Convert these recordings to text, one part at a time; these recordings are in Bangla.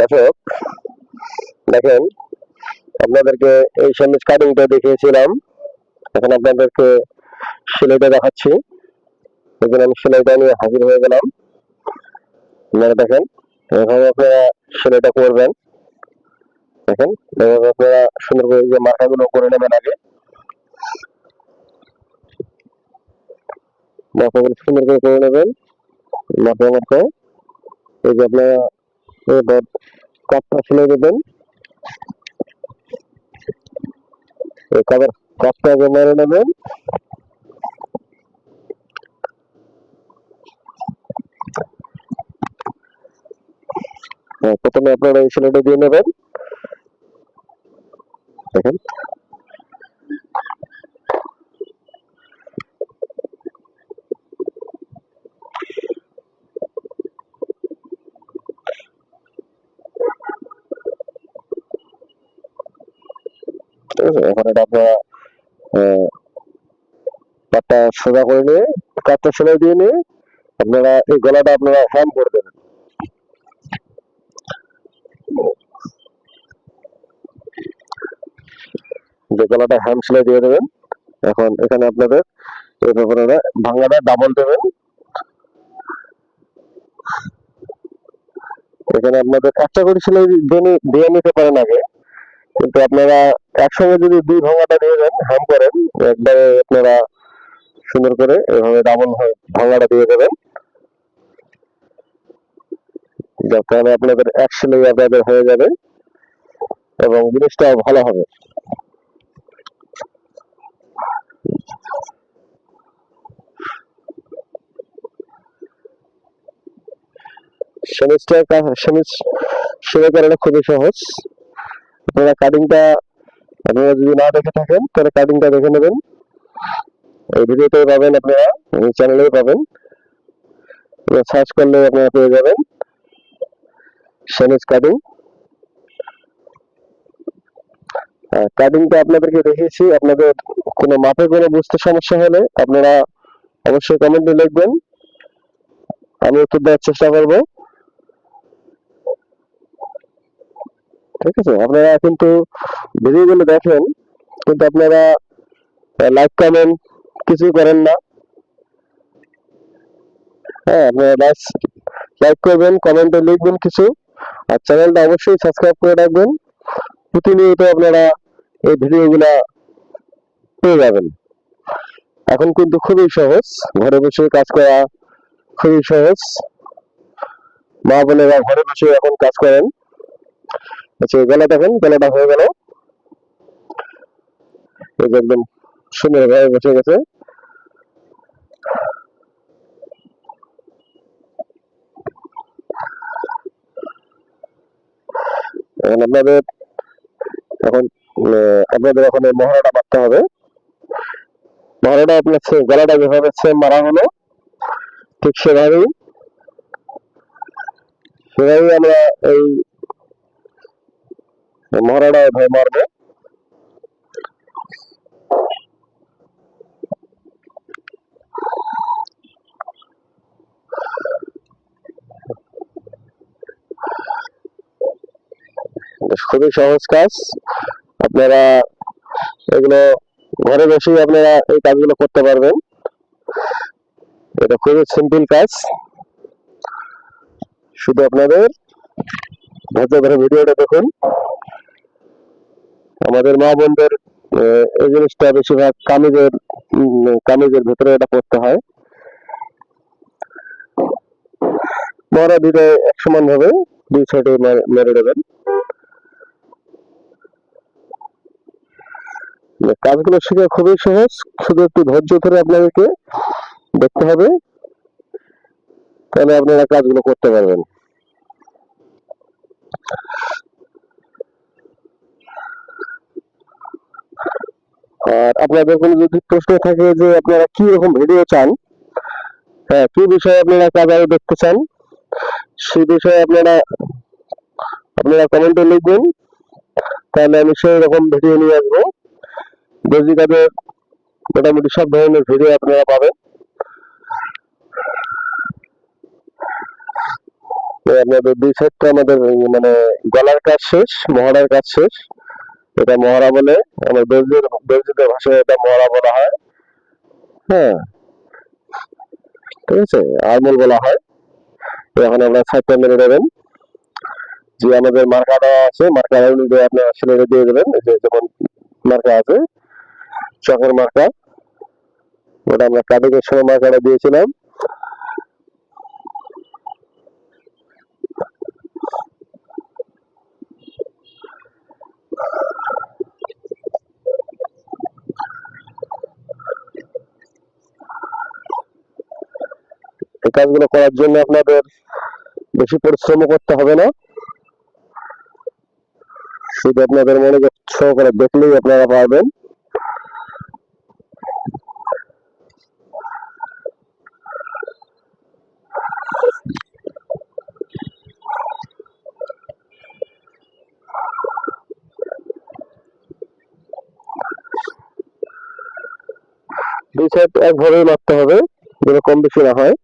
দর্শক দেখেন, আপনাদেরকে এই স্যান্ডউইচ কাটিংটা দেখিয়েছিলাম, এখন আপনাদেরকে সেলাইটা দেখাচ্ছি। এখন আমি সেলাইটা নিয়ে হাজির হয়ে গেলাম। আপনারা দেখেন, এভাবে আপনারা সেলাইটা করবেন। দেখেন, এভাবে আপনারা সুন্দর করে যে মাথাগুলো করে নেবেন, আগে মাথাগুলো সুন্দর করে করে নেবেন। মাথার মতো এই যে আপনারা এবার কাপটা সেলাই দেবেন, এই কাপটা আগে মেরে নেবেন। প্রথমে আপনারা এই সেলাইটা দিয়ে নেবেন। দেখেন, ঠিক আছে। এখন এটা আপনারা কাপটা সোজা করে নিয়ে কাপটা সেলাই দিয়ে নিয়ে আপনারা এই গলাটা আপনারা হ্যাম করে দেবেন। যে গলাটা হ্যাম সেলাই দিয়ে দেবেন। এখন এখানে আপনাদের এই ব্যাপারে ভাঙাটা ডাবল দেবেন। এখানে আপনাদের একটা করে সেলাই দিয়ে নিতে পারেন আগে, কিন্তু আপনারা একসঙ্গে যদি দুই ভাঙাটা দিয়ে দেন, হ্যাম করেন একবারে, আপনারা সুন্দর করে এভাবে ডাবল ভাঙাটা দিয়ে দেবেন, যার কারণে আপনাদের এক সেলাই আপনাদের হয়ে যাবে এবং জিনিসটা ভালো হবে। সেমিজ সেলাই করাটা খুবই সহজ। আপনারা কাটিংটা আপনারা যদি না দেখে থাকেন তাহলে কাটিংটা দেখে নেবেন। এই ভিডিওতেই পাবেন, আপনারা এই চ্যানেলেই পাবেন, সার্চ করলে আপনারা পেয়ে যাবেন সেমিজ কাটিং। কাটিংটা আপনাদেরকে দেখিয়েছি। আপনাদের কোনো মাপে কোনো বুঝতে সমস্যা হলে আপনারা অবশ্যই কমেন্টে লিখবেন, আমি উত্তর দেওয়ার চেষ্টা করব। ঠিক আছে, আপনারা কিন্তু ভিডিওগুলো দেখেন, কিন্তু আপনারা লাইক কমেন্ট কিছুই করেন না। হ্যাঁ, আপনারা লাইক করবেন, কমেন্টে লিখবেন কিছু, আর চ্যানেলটা অবশ্যই সাবস্ক্রাইব করে রাখবেন। প্রতিনিয়ত আপনারা এই ভিডিওগুলা পেয়ে যাবেন। এখন কিন্তু খুবই সহজ, ঘরে বসে কাজ করা খুবই সহজ। মা বোনেরা ঘরে বসে এখন কাজ করেন। আচ্ছা, গলা দেখেন, গলাটা হয়ে গেল, এই যে একদম সুন্দরভাবে বসে গেছে। এখন আপনাদের এখন এই মহড়াটা মারতে হবে। মহড়াটা আপনার গলাটা যেভাবে সেম মারা হলো, ঠিক সেভাবেই আমরা এই মহড়াটা এভাবে মারবো। খুবই সহজ কাজ, আপনারা এগুলো ঘরে বসেই আপনারা এই কাজগুলো করতে পারবেন। এটা খুবই সিম্পল কাজ, শুধু আপনাদের ধৈর্য ধরে ভিডিওটা দেখুন। আমাদের মা বোনদের এই জিনিসটা বেশিরভাগ কামিজের ভিতরে এটা করতে হয়। মরা দুটো এক সমান ভাবে দুই সাইডে মেরে দেবেন। কাজগুলো শিখে খুবই সহজ, শুধু একটু ধৈর্য ধরে আপনাদেরকে দেখতে হবে, তাহলে আপনারা কাজগুলো করতে পারবেন। আর আপনাদের কোনো যদি প্রশ্ন থাকে যে আপনারা কি রকম ভিডিও চান, হ্যাঁ, কি বিষয়ে আপনারা কাজ আরো দেখতে চান, সেই বিষয়ে আপনারা কমেন্টে লিখবেন, তাহলে আমি সেই রকম ভিডিও নিয়ে আসবো। দর্জি কাজের মোটামুটি সব ধরনের ভিডিও আপনারা পাবেন। আপনাদের দুই সাইডটা আমাদের মানে গলার কাজ শেষ, মহড়ার কাজ শেষ। এটা মহড়া বলে, আমার দর্জিদের ভাষায় এটা মহড়া বলা হয়। হ্যাঁ, ঠিক আছে, আরমোল বলা হয়। এখন আমরা সাইডটা মেরে দেবেন, যে আমাদের মার্কা দেওয়া আছে মার্কা অনুযায়ী আপনি আসলে দিয়ে দেবেন। যে যেমন মার্কা আছে চকের মার্কা, ওটা আমরা কাটিং এর সময় মার্কাটা দিয়েছিলাম। এই কাজগুলো করার জন্য আপনাদের বেশি পরিশ্রম করতে হবে না, শুধু আপনাদের মনোযোগ সহকারে দেখলেই আপনারা পারবেন। দুই সাইড একভাবেই মারতে হবে, যেন কম বেশি না হয়।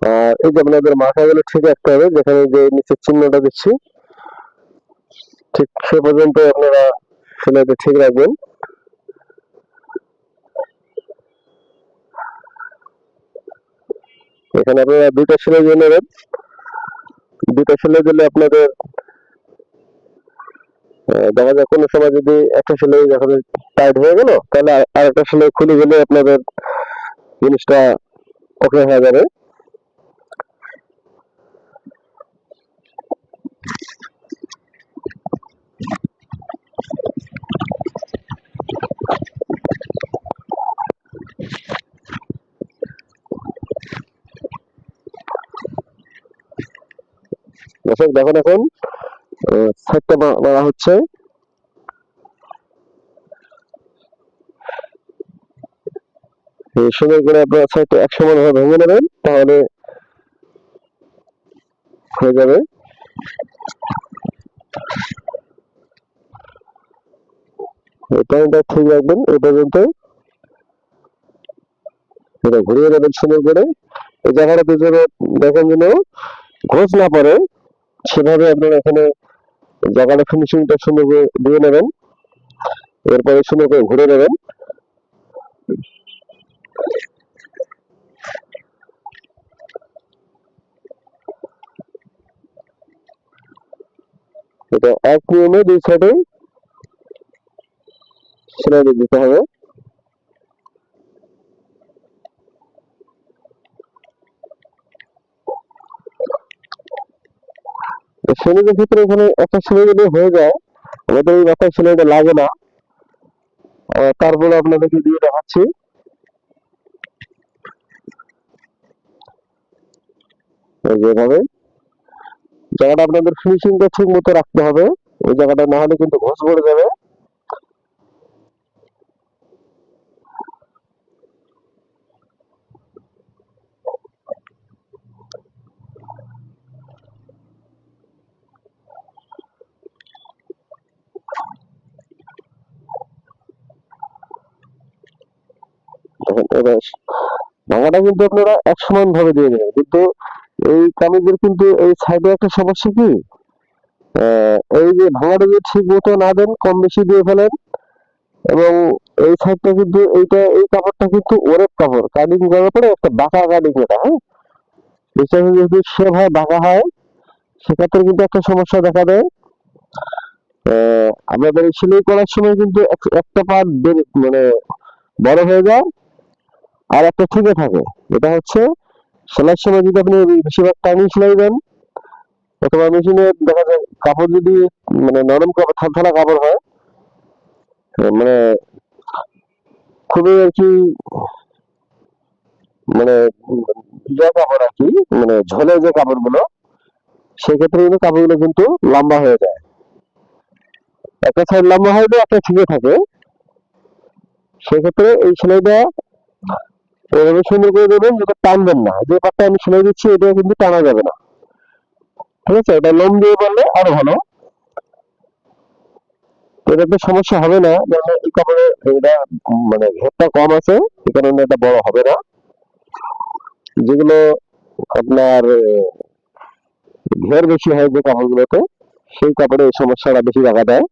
আর এই যে আপনাদের মাথাগুলো ঠিক রাখতে হবে, যেখানে যে নিচের চিহ্নটা দিচ্ছি ঠিক সে পর্যন্ত আপনারা সেলাইটা ঠিক রাখবেন। এখানে আপনারা দুইটা সেলাই দিয়ে নেবেন। দুইটা সেলাই দিলে আপনাদের দেখা যায় কোনো সময় যদি একটা সেলাই যখন টাইট হয়ে গেল, তাহলে আর একটা সেলাই খুলে গেলে আপনাদের জিনিসটা ওকে হয়ে যাবে। দর্শক দেখুন, এখন সাইডটা মারা হচ্ছে। সুন্দর করে আপনার সাইডটা 100 ভাবে ভেঙে নেবেন, তাহলে হয়ে যাবে। টাইমটা ঠিক রাখবেন এই পর্যন্ত। এটা ঘুরিয়ে নেবেন সুন্দর করে। এই জায়গাটাতে যেন দেখেন যেন ঘোষ না পড়ে, সেভাবে আপনারা এখানে জায়গাটা ফিনিশিংটা সুন্দর করে দিয়ে নেবেন। এরপরে সুন্দর করে ঘুরে নেবেন। এটা এক নিয়মে দুই সাইডে সেলাই দিয়ে দিতে হবে। সেলাইয়ের ক্ষেত্রে এখানে একটা সেলাই যদি হয়ে যায়, আমাদের এই মাথায় সেলাইটা লাগে না। তারপরে আপনাদেরকে দিয়ে দেখাচ্ছি। যেভাবে জায়গাটা আপনাদের ফিনিশিংটা ঠিক মতো রাখতে হবে, ওই জায়গাটা না হলে কিন্তু ঘষ পড়ে যাবে। এবার ভাঙাটা কিন্তু আপনারা এক সমান ভাবে দিয়ে দেবেন, কিন্তু এই কামিজের কিন্তু এই সাইডে একটা সমস্যা কি, এই যে ভাঙাটা যদি ঠিক মতো না দেন, কম বেশি দিয়ে ফেলেন, এবং এই সাইডটা কিন্তু এই কাপড়টা কিন্তু ওরেপ কাপড়, কাটিং করার পরে একটা বাঁকা কাটিং, এটা হ্যাঁ, এটা যদি সেভাবে বাঁকা হয়, সেক্ষেত্রে কিন্তু একটা সমস্যা দেখা দেয়। আমাদের এই সেলাই করার সময় কিন্তু একটা পার্ট মানে বড় হয়ে যায়, আর একটা ঠিকই থাকে। এটা হচ্ছে সেলাইয়ের সময় যদি আপনি বেশিরভাগ টাইমিং সেলাই দেন, অথবা মেশিনে দেখা যায় কাপড় যদি মানে নরম কাপড়, থালথালা কাপড় হয়, মানে খুবই আর কি, মানে ইয়া কাপড় আর কি, মানে ঝোলে যে কাপড়গুলো, সেক্ষেত্রে কিন্তু কাপড়গুলো কিন্তু লম্বা হয়ে যায়। একটা সাইড লম্বা হয়ে যায়, একটা ঠিকই থাকে। সেক্ষেত্রে এই সেলাইটা এভাবে সুন্দর করে দেবেন, যেটা টানবেন না। যে পাটটা আমি সেলাই দিচ্ছি এটা কিন্তু টানা যাবে না, ঠিক আছে? এটা লোম দিয়ে করলে আরো ভালো, এটাতে সমস্যা হবে না। যেমন এই কাপড়ে এটা মানে ঘেরটা কম আছে, এই কারণে এটা বড় হবে না। যেগুলো আপনার ঘের বেশি হয় যে কাপড়গুলোতে, সেই কাপড়ে এই সমস্যাটা বেশি দেখা দেয়।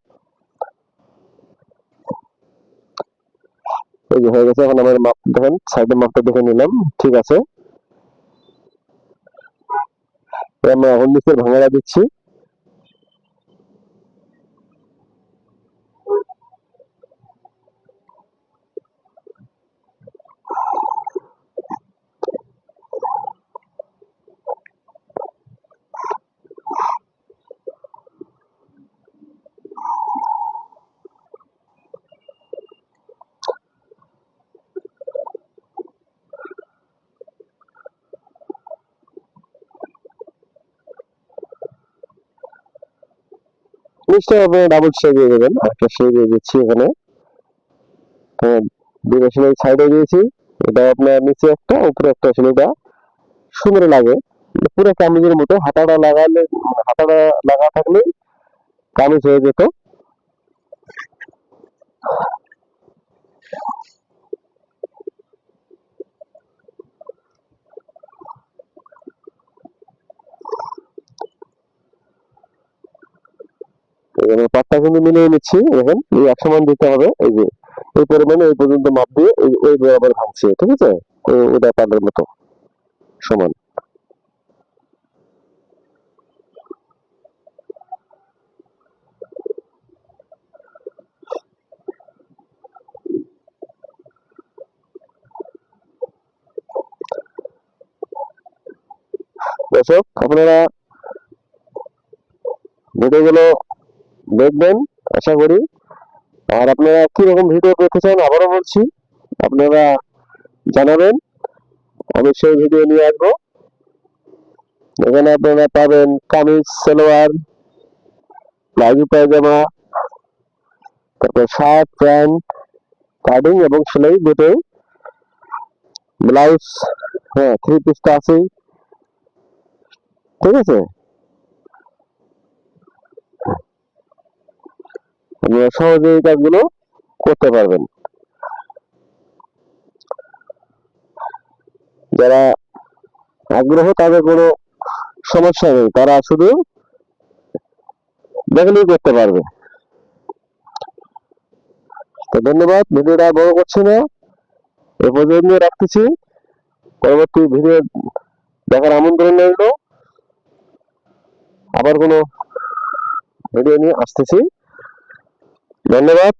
এই যে হয়ে গেছে। এখন আমার মাপ দেখেন, সাইডের মাপটা দেখে নিলাম, ঠিক আছে। আমরা এখন নিচের ভাঙাটা দিচ্ছি। নিচটা আপনারা ডাবল সেলাই দিয়ে দেবেন। একটা সেলাই দিয়ে দিচ্ছি এখানে। দুটো সেলাই সাইডে দিয়েছি। এটা আপনার নিচে একটা, উপরে একটা সেলাইটা সুন্দর লাগে, পুরো কামিজের মতো। হাতাটা লাগালে, হাতাটা লাগা থাকলেই কামিজ হয়ে যেত। এখানে পাটটা কিন্তু মিলিয়ে নিচ্ছি। দেখেন, এই এক সমান দিতে হবে। এই যে এই পরিমাণে এই পর্যন্ত মাপ দিয়ে ওই বরাবর ভাঙছি, ঠিক আছে। ওটা পাটের মতো সমান। দর্শক, আপনারা ভিডিওগুলো দেখবেন আশা করি। আর আপনারা কিরকম ভিডিও পেতে চান আবারও বলছি, আপনারা জানাবেন, আমি সেই ভিডিও নিয়ে আসবো। এখানে আপনারা পাবেন কামিজ, সালোয়ার, প্লাজো পায়জামা, তারপর শার্ট, প্যান্ট, কাটিং এবং সেলাই দুটোই, ব্লাউজ, হ্যাঁ থ্রি পিসটা আছেই, ঠিক আছে। আপনারা সহজে এই কাজগুলো করতে পারবেন। যারা আগ্রহ, তাদের কোনো সমস্যা নেই, তারা শুধু দেখলেই করতে পারবে। তো ধন্যবাদ, ভিডিওটা বড় করছি না, এ পর্যন্ত রাখতেছি। পরবর্তী ভিডিও দেখার আমন্ত্রণ রইল। আবার কোনো ভিডিও নিয়ে আসতেছি। ধন্যবাদ।